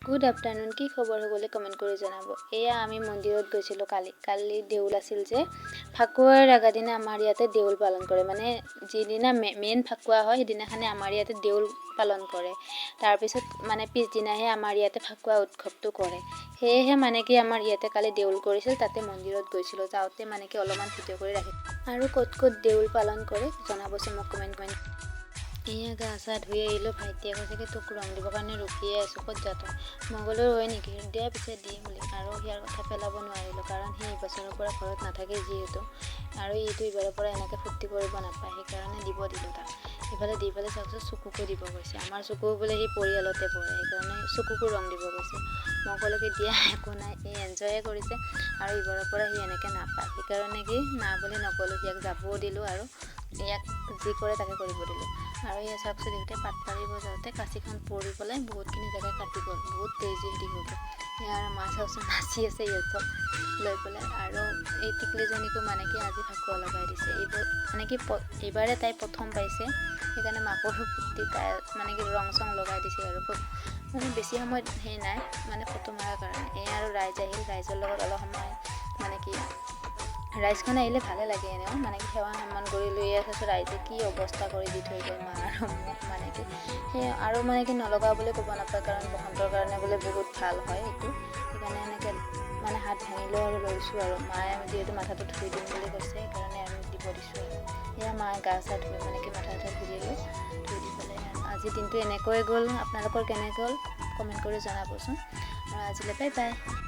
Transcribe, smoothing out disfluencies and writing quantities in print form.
Good afternoon, কি খবৰ হ'বলৈ কমেণ্ট কৰি জনাব। এয়া আমি মন্দিৰত গৈছিলোঁ কালি দেউল আছিল যে, ফাকুৱাৰ আগা দিনা আমাৰ ইয়াতে দেউল পালন কৰে। মানে যিদিনা মেইন ফাকুৱা হয় সেইদিনাখনে আমাৰ ইয়াতে দেউল পালন কৰে। তাৰপিছত মানে পিছদিনাহে আমাৰ ইয়াতে ফাকুৱা উৎসৱটো কৰে। সেয়েহে মানে কি আমাৰ ইয়াতে কালি দেউল কৰিছিল, তাতে মন্দিৰত গৈছিলোঁ। যাওঁতে মানে কি অলপমান ভিডিঅ' কৰি ৰাখিছোঁ। আৰু ক'ত ক'ত দেউল পালন কৰে জনাবচোন মোক কমেণ্ট। এয়া গা চা ধুই আহিলোঁ। ভাইটিয়ে কৈছে কি তোক ৰং দিবৰ কাৰণে ৰখিয়ে আছোঁ, ক'ত যা তই? মই ক'লো হয় নেকি, দিয়া পিছে দি বুলি। আৰু সিয়াৰ কথা পেলাব নোৱাৰিলোঁ, কাৰণ সি এইবছৰৰ পৰা ঘৰত নাথাকে যিহেতু, আৰু এইটো এইবাৰৰ পৰা এনেকৈ ফূৰ্তি কৰিব নাপায়, সেইকাৰণে দিব দিলোঁ তাক। ইফালে দি পেলাই চাওকচোন চকুকো দিব গৈছে। আমাৰ চকু বোলে সি পৰিয়ালতে পৰে, সেইকাৰণে চকুকো ৰং দিব গৈছে। মই ক'লো কি দিয়া একো নাই, এই এনজয়ে কৰিছে আৰু এইবাৰৰ পৰা সি এনেকৈ নাপায়, সেইকাৰণে কি না বুলি নক'লোঁ, সিয়াক যাবও দিলোঁ আৰু ইয়াক যি কৰে তাকে কৰিব দিলোঁ। আৰু এয়া চাওকচোন দেউতাই পাত পাৰিব যাওঁতে কাঁচিখন পৰি পেলাই বহুতখিনি জেগা কাটি গ'ল, বহুত তেজি হেৰি হৈ গ'ল। সেয়া আৰু মা চাওকচোন নাচি আছে ইহঁতক লৈ পেলাই। আৰু এই টিকলিজনীকো মানে কি আজি ফাকুৱা লগাই দিছে। এইবোৰ মানে কি এইবাৰে তাই প্ৰথম পাইছে, সেইকাৰণে মাকৰো ফূৰ্তি, তাই মানে কি ৰং চং লগাই দিছে আৰু মানে বেছি সময় সেই নাই, মানে ফটো মৰাৰ কাৰণে। এয়া আৰু ৰাইজ আহিল, ৰাইজৰ লগত অলপ সময় মানে কি ৰাইজখন আহিলে ভালে লাগে এনেও, মানে কি সেৱা সন্মান কৰি লৈ আছোঁ। ৰাইজে কি অৱস্থা কৰি দি থৈ গ'ল মা আৰু মোক, মানে কি সেই আৰু মানে কি নলগাওঁ বুলি ক'ব নাপায়, কাৰণ বসন্তৰ কাৰণে বোলে বহুত ভাল হয় এইটো। সেইকাৰণে এনেকৈ মানে হাত ভাঙিলেও আৰু লৈছোঁ, আৰু মায়ে যিহেতু মাথাটো ধুই দিম বুলি কৈছে, সেইকাৰণে আৰু দিব দিছোঁ। আৰু সেয়া মায়ে গা চা ধুই মানে কি মাথা চাথা ধুই দি পেলাই আজিৰ দিনটো এনেকৈয়ে গ'ল। আপোনালোকৰ কেনেকৈ গ'ল কমেণ্ট কৰি জনাবচোন, আৰু আজিলৈ বাই বাই।